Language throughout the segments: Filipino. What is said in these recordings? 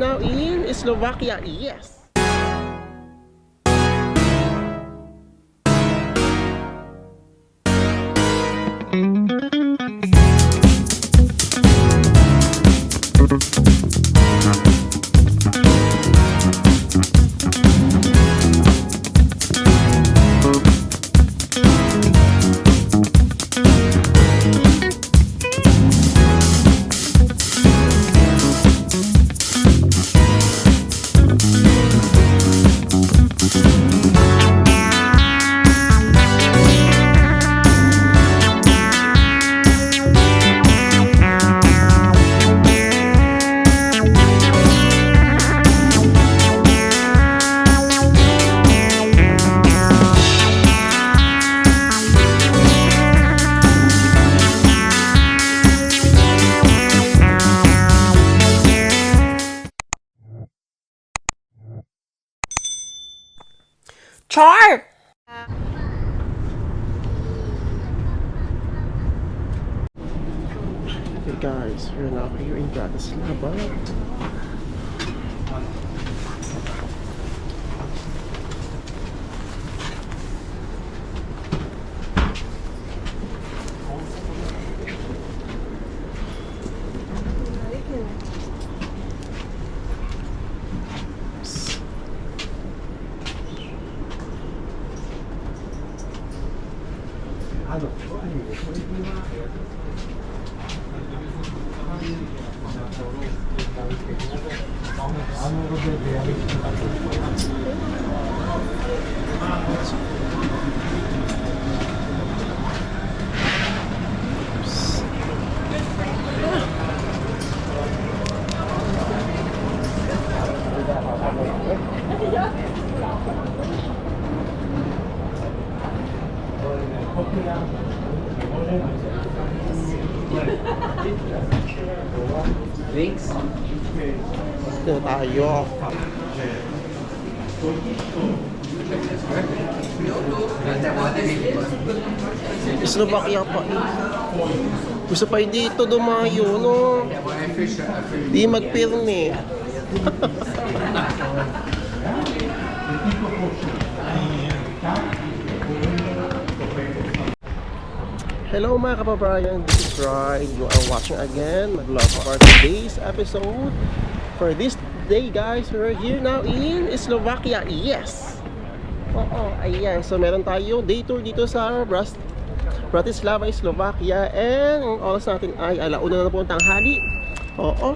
Now in Slovakia, yes. Char! Hey guys, we're now here in Bratislava. Drinks? Dito tayo. Slovakia pa eh. Gusto pa dito dumayo, no? Di magpirni. Hello mga kababayan, this is Ride. You are watching again my vlog for today's episode. For this day guys, we're here now in Slovakia, yes. Oo, ayan. So meron tayo day tour dito sa Bratislava, Slovakia. And ang oras natin ay alauna na po ang tanghali. Oo,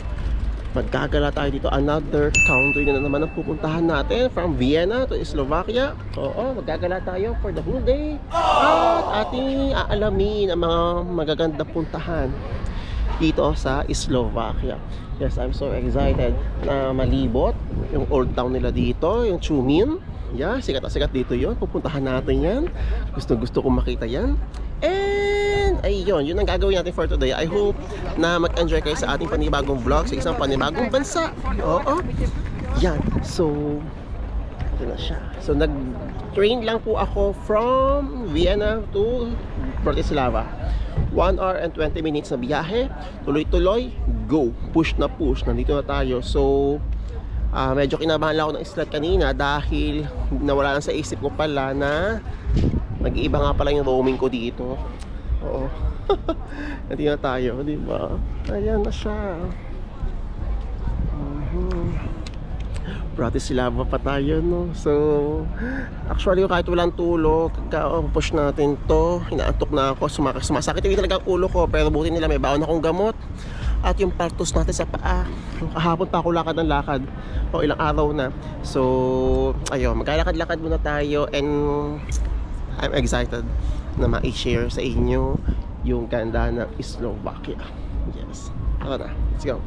magkagala tayo dito. Another country na naman ang pupuntahan natin. From Vienna to Slovakia. Oo, magkagala tayo for the whole day. At ating aalamin ang mga magagandang puntahan dito sa Slovakia. Yes, I'm so excited na malibot yung old town nila dito, yung Chumin. Yeah, sikat na sikat dito yon. Pupuntahan natin yan. Gusto kong makita yan. And ayun, yun ang gagawin natin for today. I hope na mag-enjoy kayo sa ating panibagong vlog sa isang panibagong bansa. Oo. Yan. So, ito na siya. So, nag-train lang po ako from Vienna to Bratislava. 1 hour and 20 minutes na biyahe. Tuloy-tuloy, go. Push na push. Nandito na tayo. So, medyo kinabahan lang ako ng slot kanina dahil nawala lang sa isip ko pala na mag-iiba nga pala yung roaming ko dito. Oo. Nandito na tayo, di ba? Ayan na siya. Bratislava pa tayo, no? So, actually, kahit walang tulog, push natin to. Inaantok na ako, sumasakit yung talagang ulo ko. Pero buti nila may baon akong gamot. At yung partos natin sa paa, kahapon pa ako lakad ng lakad. O ilang araw na. So, ayun, maglalakad-lakad muna tayo. And I'm excited na ma-share sa inyo yung ganda ng Slovakia. Yes. Tara na, let's go.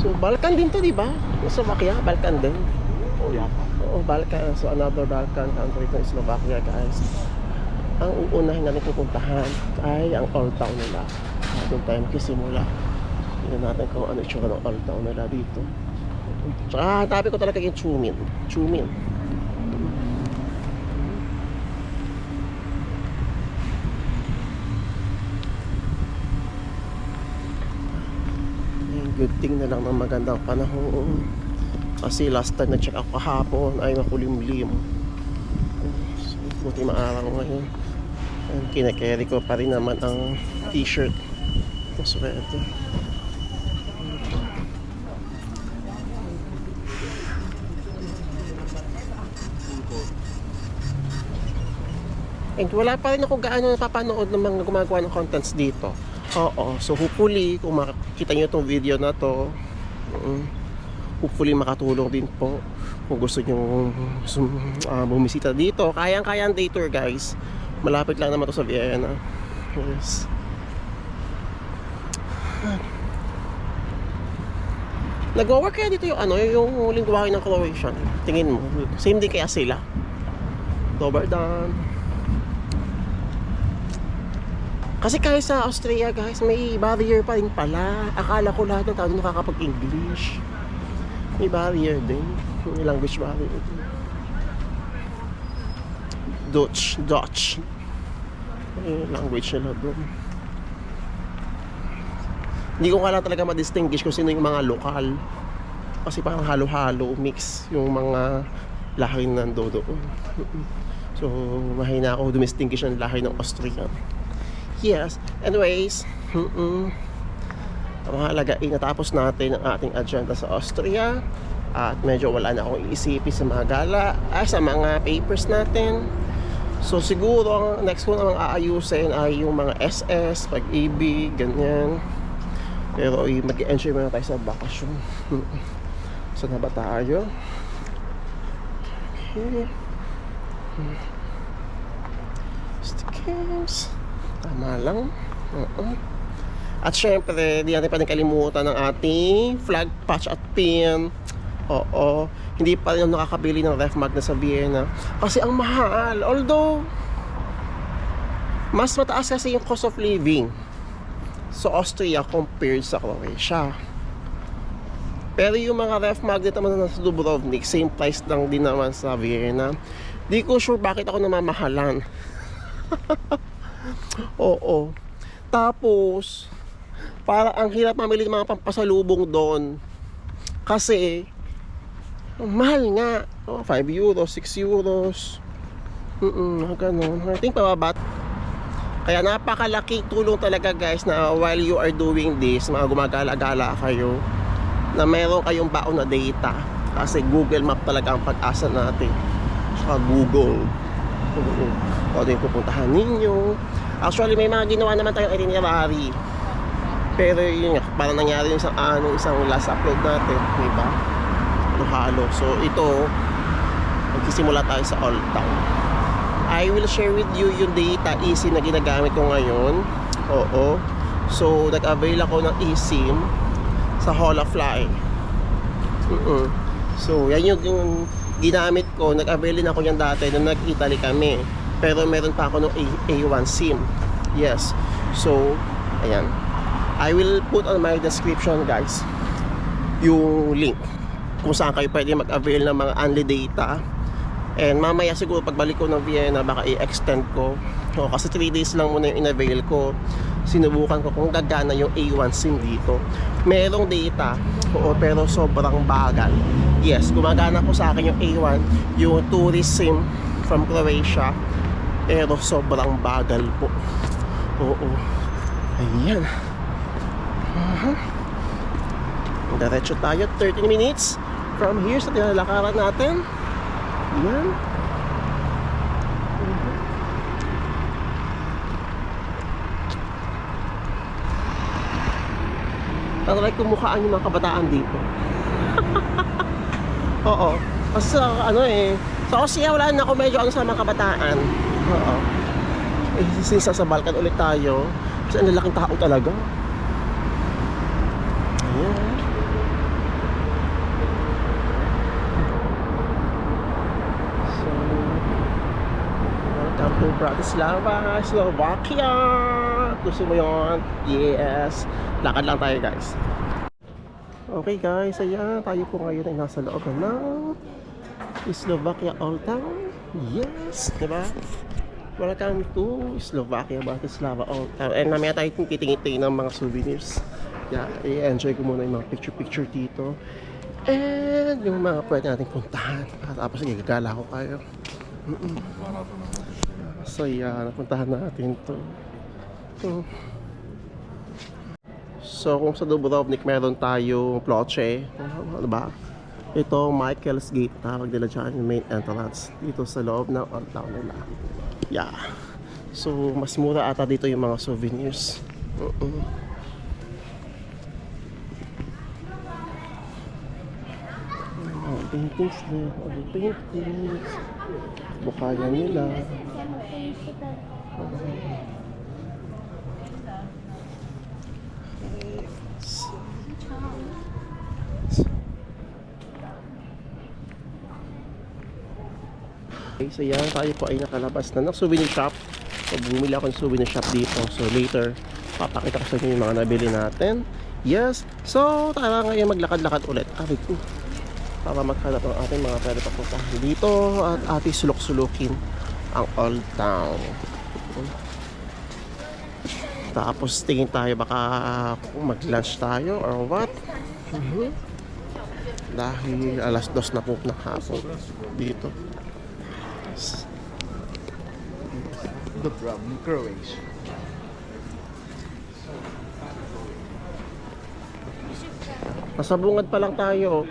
So, Balkan din to, di ba? Slovakia, Balkan din. Oo, Balkan. So, another Balkan country to Slovakia, guys. Ang uunahin natin pupuntahan ay ang old town nila. Doon tayo magsisimula. Tignan natin kung ano itsura ng old town nila dito. Tsaka hanapin ko talaga yung Chumin. Good thing na lang ng magandang panahon. Kasi last time na check ako kahapon ay makulimlim. So, buti maaraw ngayon. And kinakarry ko pa rin naman ang t-shirt. Maswerte. And wala pa rin ako gaano napapanood ng mga gumagawa ng contents dito. Oo, so hopefully kung makikita nyo itong video na to, hopefully makatulong din po kung gusto nyo bumisita dito. Kayang-kaya ang day tour, guys. Malapit lang naman to sa Vienna. Yes. Nag-work kaya dito yung yung lingwahe ng Croatian. Tingin mo, same din kaya sila. Dobar-dan. Kasi kahit sa Austria, guys, may barrier pa rin pala. Akala ko lahat ng tao nakakapag-English. May barrier din. May language barrier din. Dutch. May language nila doon. Hindi ko kala talaga ma-distinguish kung sino yung mga lokal. Kasi parang halo-halo, mix yung mga lahi nandoon. So, mahina ako dumistinguish ang lahi ng Austrian. Yes, anyways, ang mahalaga ay natapos natin ang ating agenda sa Austria at medyo wala na akong iisipin sa mga sa mga papers natin. So siguro ang next ko namang aayusin ay yung mga SS, pag-ibig, ganyan. Pero mag-enjoy muna tayo sa bakasyon. Saan na ba tayo? Okay. Stickers. Tama lang. At syempre, di natin pa rin kalimutan ng ating flag patch at pin. Oo. Hindi pa rin nakakabili ng ref mag na sa Vienna. Kasi ang mahal. Although, mas mataas kasi yung cost of living sa Austria compared sa Croatia. Pero yung mga ref magnet naman na sa Dubrovnik, same price lang din naman sa Vienna. Di ko sure bakit ako namamahalan. Oo. Tapos, para ang hirap mamili ng mga pampasalubong doon. Kasi, mahal nga. 5 euros, 6 euros. Ganun. I think pababat. Kaya napakalaki tulong talaga, guys, na while you are doing this, mga gumagala-gala kayo, na meron kayong baon na data. Kasi Google Map talaga ang pag-asa natin. Saka Google. O din pupuntahan ninyo. Actually may mga ginawa naman tayong itinerary. Pero yun nga, parang nangyari yung isang last upload natin, diba? Halo. So ito, magsisimula tayo sa Old Town. I will share with you yung data eSIM na ginagamit ko ngayon. Oo. So nag-avail ako ng eSIM sa Holafly. So yan yung ginamit ko. Nag-avail din ako yan dati nung nag-Italy kami. Pero meron pa ako ng A1 SIM. Yes. So, ayan. I will put on my description, guys, yung link kung saan kayo pwede mag-avail ng mga only data. And mamaya siguro pagbalik ko ng Vienna, baka i-extend ko. O, kasi 3 days lang muna yung in-avail ko. Sinubukan ko kung gagana yung A1 SIM dito. Merong data, oo, pero sobrang bagal. Yes, gumagana po sa akin yung A1, yung tourist SIM from Croatia. Pero sobrang bagal po. Oo. Ayan. Diretso tayo. 13 minutes from here sa tinalakaran natin. Ayan. Talagang kumukhaan yung mga kabataan dito. Oo. Kasi sa Austria wala na ako medyo sa mga kabataan. Oo. Since sa Balkan ulit tayo, kasi ang lalaking tao talaga. Ayan. So, welcome to Bratislava, Slovakia. Gusto mo yun? Yes. Lakad lang tayo, guys. Okay, guys. Ayan. Tayo po ngayon ay nasa loob ng Slovakia Old Town. Yes. Diba? Welcome to Slovakia, Bratislava Old Town. And mamaya tayo titingin ng mga souvenirs. Yeah, i-enjoy ko muna yung mga picture-picture dito. And yung mga pwede nating puntahan. Tapos gagala ko kayo. So yeah, napuntahan natin to. So kung sa Dubrovnik meron tayong Ploče, ano ba? Ito, Michael's Gate, tawag nila dyan, yung main entrance dito sa loob ng old town nila. Yeah. So mas mura ata dito yung mga souvenirs. Paintings din, other paintings, bukaya nila. Okay, so yan, tayo po ay nakalabas na ng souvenir shop. So bumili ako ng souvenir shop dito. So later, papakita ko sa inyo yung mga nabili natin. Yes, so tara ngayon maglakad-lakad ulit. Para maghanap ng ating mga pwede papuntahan dito at ating sulok-sulukin ang Old Town. Tapos tingin tayo baka mag-lunch tayo or what. Dahil alas 2 na po ng hapon dito. Dubrovnik, Croatia. Nasa bungad pa lang tayo.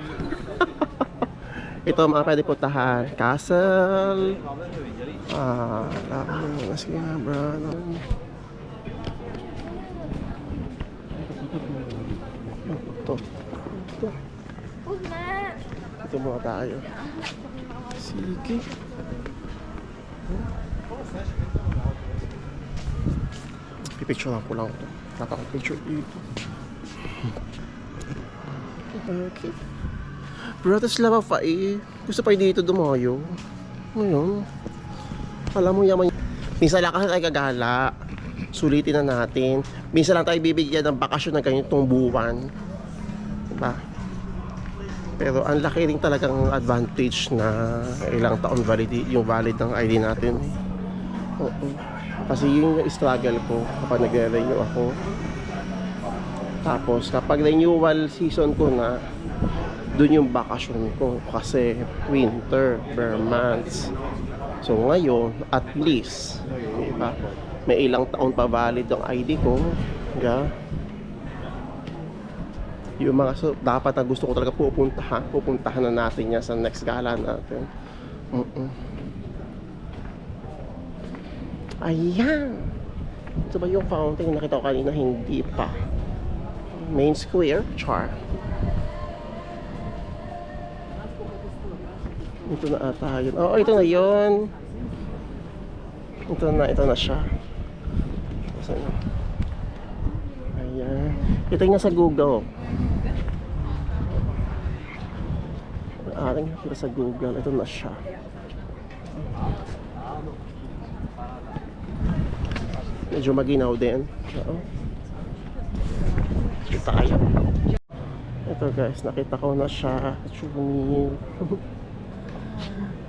Ito mga pwede puntahan. Castle. Sige nga bro. Ito muna tayo. Sige. Pipicture lang ko lang ito. Napaka-picture dito. Okay. Bratislava pa eh. Gusto pa dito dumayo. Ngayon. Alam mo yaman. Minsan lang kasi tayo gagala. Sulitin na natin. Minsan lang tayo bibigyan ng bakasyon ng ganitong buwan. Diba? Pero ang laki rin talagang advantage na ilang taon valid yung valid ng ID natin. Oo. Kasi yun yung struggle ko kapag nagre-renew ako. Tapos kapag renewal season ko na, dun yung bakasyon ko kasi winter, per months. So ngayon, at least, diba, may ilang taon pa valid yung ID ko. Yeah. Yung mga dapat na gusto ko talaga pupuntahan na natin yan sa next gala natin. Ayan. Ito ba yung fountain na nakita ko kanina? Hindi pa. Main square, char. Ito na ata yun. Oo, ito na yun. Ito na siya. Ayan. Ito yung nasa Google. Ating kita sa Google. Ito na siya. Medyo maginaw din. Oo. Kita kayo. Ito guys, nakita ko na siya. Souvenir.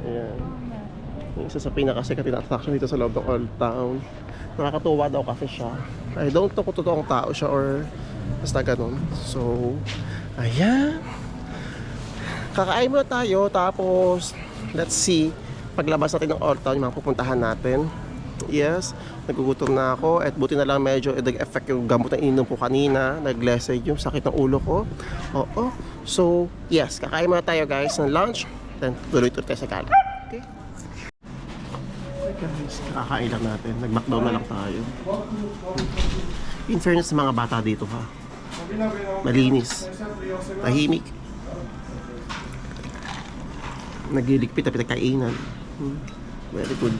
Ayan. Yung isa sa pinakasikat na attraction dito sa loob ng Old Town. Nakakatuwa daw kasi siya. I don't know kung totoong tao siya or basta ganun. So, ayan. Kakain muna tayo. Tapos, let's see. Paglabas natin ng Old Town, yung mga pupuntahan natin. Yes, nagugutom na ako. At buti na lang medyo nag-effect yung gamot na ininom ko kanina. Nag-lesser yung sakit ng ulo ko. Oo. So, yes. Kakain muna tayo guys ng lunch. Then, tuloy-tuloy tayo sa gala. Okay? Guys, kakain lang natin. Nag-McDo na lang tayo. In fairness sa mga bata dito ha. Malinis. Tahimik. Nagliligpit na pinagkainan. Very good.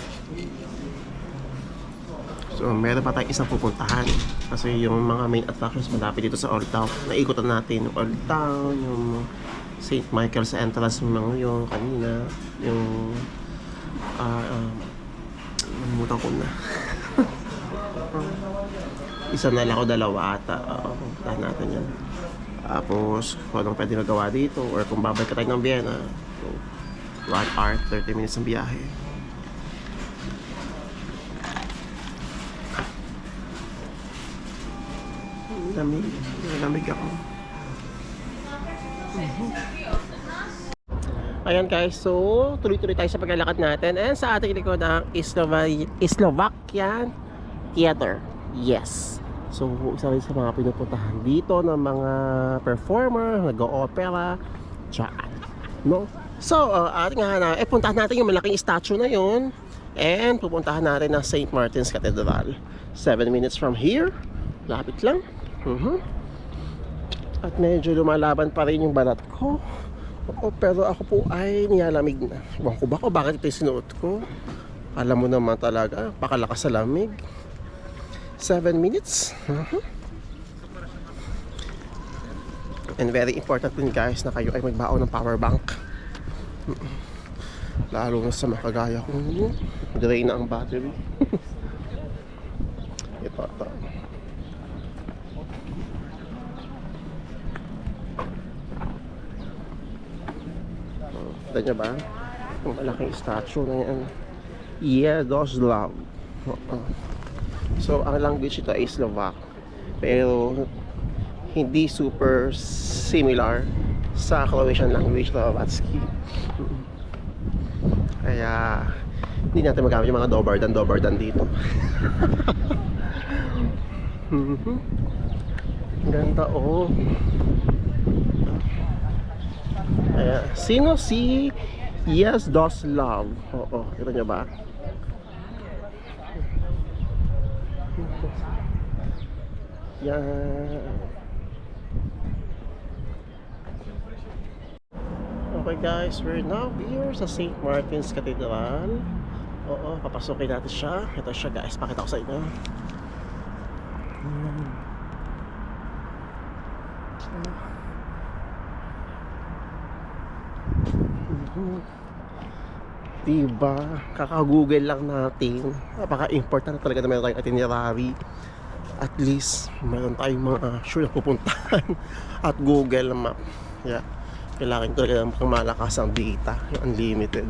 So, meron pa tayong isang pupuntahan. Kasi yung mga main attractions malapit dito sa Old Town. Naikutan natin yung Old Town, yung St. Michael's entrance, yung mga yung kanina, yung nalimutan ko na. Isa na lang o dalawa ata. Pupuntahan natin yan. Tapos, kung anong pwede magawa dito or kung babalik ka tayo ng Vienna. So, 1 hour, 30 minutes ng biyahe. Dami. Lamig ako. Ayan guys, so tuloy-tuloy tayo sa paglalakad natin. And sa ating likod ang Slovakian Theater. Yes. So isa rin sa mga pinupuntahan dito ng mga performer, nag-o-opera, tsaka no? So ating hahanap, puntahan natin yung malaking statue na yun. And pupuntahan natin ng St. Martin's Cathedral. 7 minutes from here. Lapit lang. At medyo lumalaban pa rin yung balat ko. Pero ako po ay nilalamig na. Ewan ko ba bakit ito yung sinuot ko? Alam mo naman talaga, pakalakas sa lamig. 7 minutes. And very important din guys na kayo ay magbaon ng power bank. Lalo na sa makagaya ko, drain na ang battery. Ito. Kita niya ba? Yung malaking statue na yan. Yaroslav. So, ang language ito ay Slovak. Pero, hindi super similar sa Croatian language, Slovatsky. Kaya, hindi natin magamit yung mga dobardan dito. Ganda, oh. Ayan. Sino si Yaroslav? Oo, kita niyo ba? Yan. Okay guys, we're now here sa St. Martin's Cathedral. Oo, papasukin natin siya. Ito siya guys, pakita ko sa inyo. Diba? Kaka-google lang natin. Napaka-important talaga na meron tayong itinerary. At least, meron tayong mga sure na pupuntahan. At Google Map. Yeah. Kailangan talaga ng malakas ang data. Yung unlimited.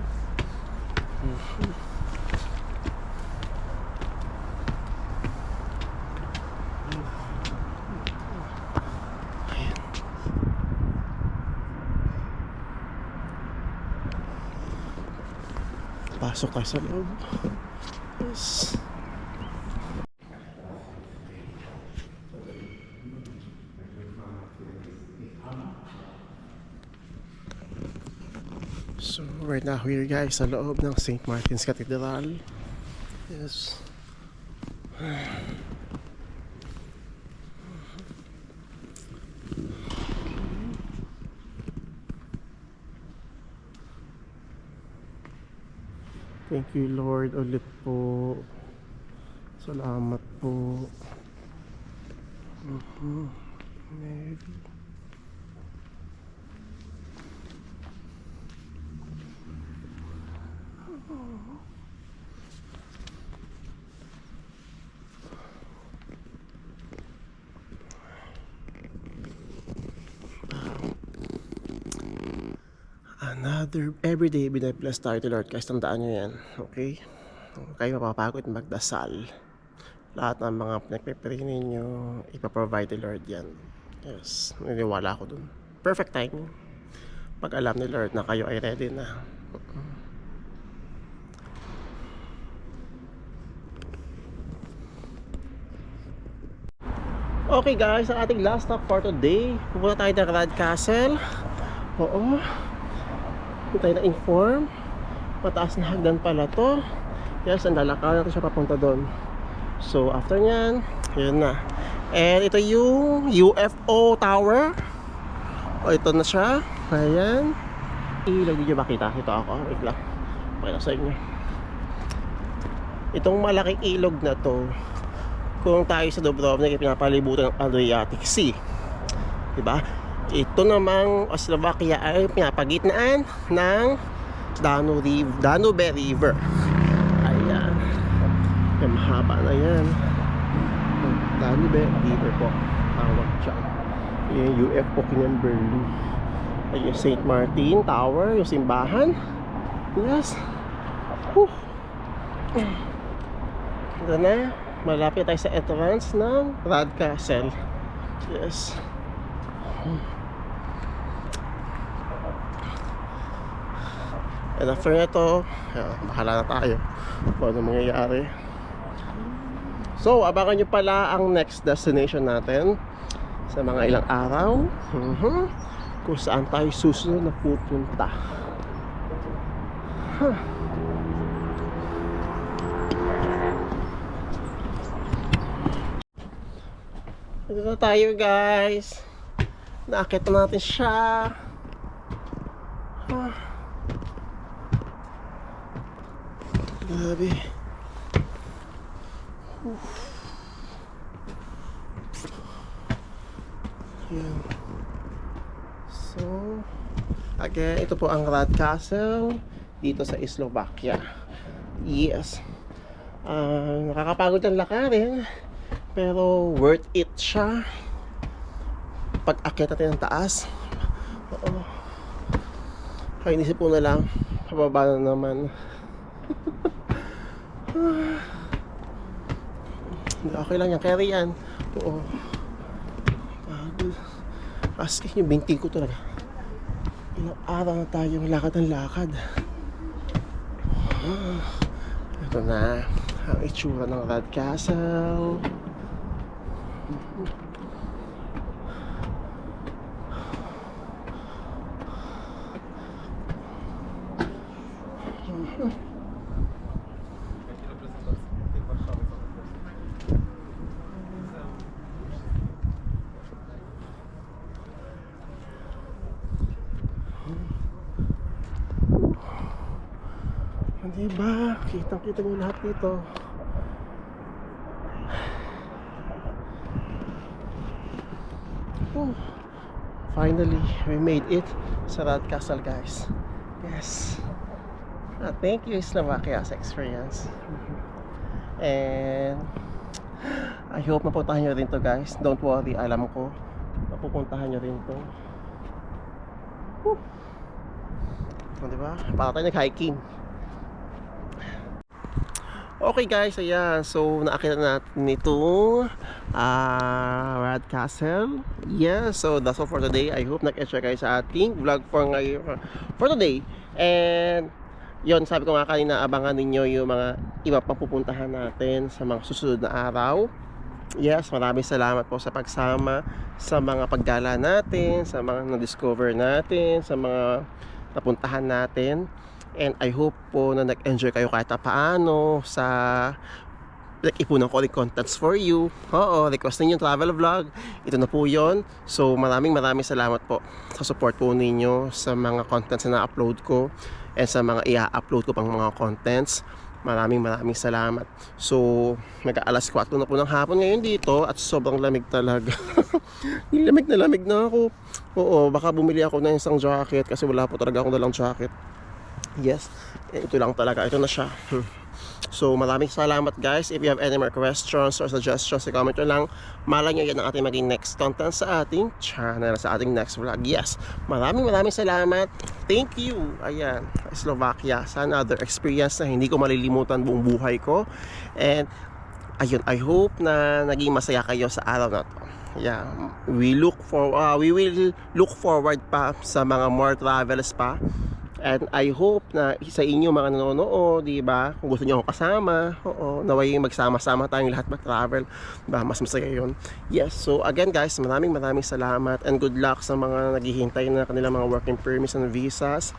Pasok tayo sa loob. Yes. So we're now here guys sa loob ng St. Martin's Cathedral. Yes. Thank you Lord ulit po. Salamat po. Mary. Another everyday binibless tayo to Lord guys, tandaan nyo yan, okay? Kayo mapapagod magdasal. Lahat ng mga pinagpipray ninyo, ipaprovide ni Lord yan. Yes, niniwala ako dun. Perfect timing. Pag alam ni Lord na kayo ay ready na. Okay guys, ang ating last stop for today. Pupunta tayo ng Rad Castle. Oo. Hindi tayo na-inform. Mataas na hagdan pala to. Yes, ang lalakaran natin siya papunta doon. So after nyan, yun na. And ito yung UFO Tower. O ito na siya. Ayan. Ilog, hindi nyo makita. Ito ako. Wait lang. Pakita sa inyo. Itong malaking ilog na to, kung tayo sa Dubrovnik, pinapalibutan ng Adriatic Sea. Diba? Ito namang Slovakia ay pinapagitnaan ng Danube River. Ayan. Yung mahaba na yan. Danube River po. Tawag siya. Yung UFO Kimberley. Ay yung St. Martin Tower, yung simbahan. Yes. Ito na. Malapit tayo sa entrance ng Rad Castle. Yes. And after nito, bahala na tayo kung ano mangyayari. So, abangan nyo pala ang next destination natin sa mga ilang araw. Kung saan tayo susunod na pupunta. Ito na tayo, guys. Nakakita natin siya. Grabe. Yan. So, again, ito po ang Rad Castle dito sa Slovakia. Yes. Nakakapagod ang lakarin, pero worth it siya. Pag akyat natin ang taas. Oo. Kaya inisip ko na lang, pababa na naman. Okay lang yan, carry yan. Oo. As in, yung binti ko talaga. Ilang araw na tayo lakad ng lakad. Ito na ang itsura ng Rad Castle. Diba? Kitang-kita nyo lahat dito. Oh, finally, we made it sa Rad Castle, guys. Yes. Thank you, Slovakia, sa experience. And I hope mapuntahan nyo rin to, guys. Don't worry, alam ko mapupuntahan nyo rin to. Diba? Para tayo nag-hiking. Okay, guys, ayan. So, nakakita natin itong Rad Castle. Yeah, so that's all for today. I hope nag-enjoy kayo sa ating vlog for today. And yon, sabi ko nga kanina, abangan ninyo yung mga iba pang pupuntahan natin sa mga susunod na araw. Yes, maraming salamat po sa pagsama, sa mga paggala natin, sa mga na-discover natin, sa mga napuntahan natin. And I hope po na nag-enjoy kayo kahit paano sa ipunan ko rin contents for you. Oo, request ninyo travel vlog. Ito na po yon. So maraming salamat po sa support po ninyo sa mga contents na na-upload ko and sa mga i-upload ko pang mga contents. Maraming salamat. So nag-aalas 4 na po ng hapon ngayon dito at sobrang lamig talaga. lamig na ako. Oo, baka bumili ako ng isang jacket kasi wala po talaga akong dalang jacket. Yes, ito lang talaga, ito na siya. So maraming salamat, guys. If you have any more questions or suggestions, i-comment nyo lang. Malay nyo yan ang ating maging next content sa ating channel, sa ating next vlog. Yes, maraming salamat. Thank you. Ayan, Slovakia, sana other experience na hindi ko malilimutan buong buhay ko. And ayun, I hope na naging masaya kayo sa araw na to. Yeah, we will look forward pa sa mga more travels pa. And I hope na sa inyo mga nanonood, di ba? Kung gusto niyo akong kasama, oo, naway magsama-sama tayong lahat mag-travel, ba? Mas masaya 'yon. Yes, so again, guys, maraming salamat and good luck sa mga naghihintay na kanilang mga working permits and visas.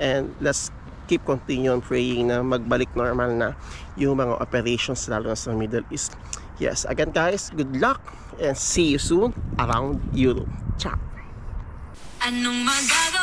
And let's keep continue on praying na magbalik normal na yung mga operations lalo na sa Middle East. Yes, again, guys, good luck and see you soon around Europe. Ciao. Anong magagawa?